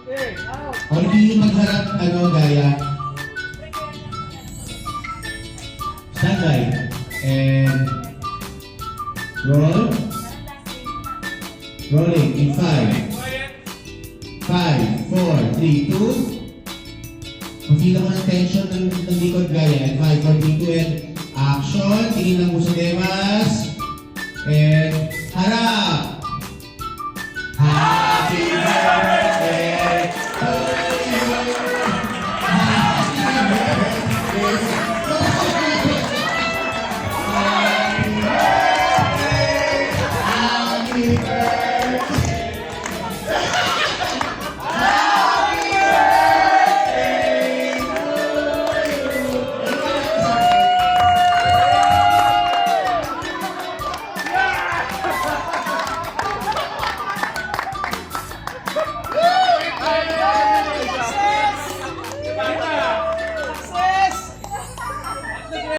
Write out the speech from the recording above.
O hindi magharap, gaya. Standby. And roll. Rolling in 5. 5, 4, 3, 2. Mag-feel ako ng tension ng likod gaya. And 5, 4, 3, 2, and action. Tingin lang po sa Demas. And harap! Happy birthday!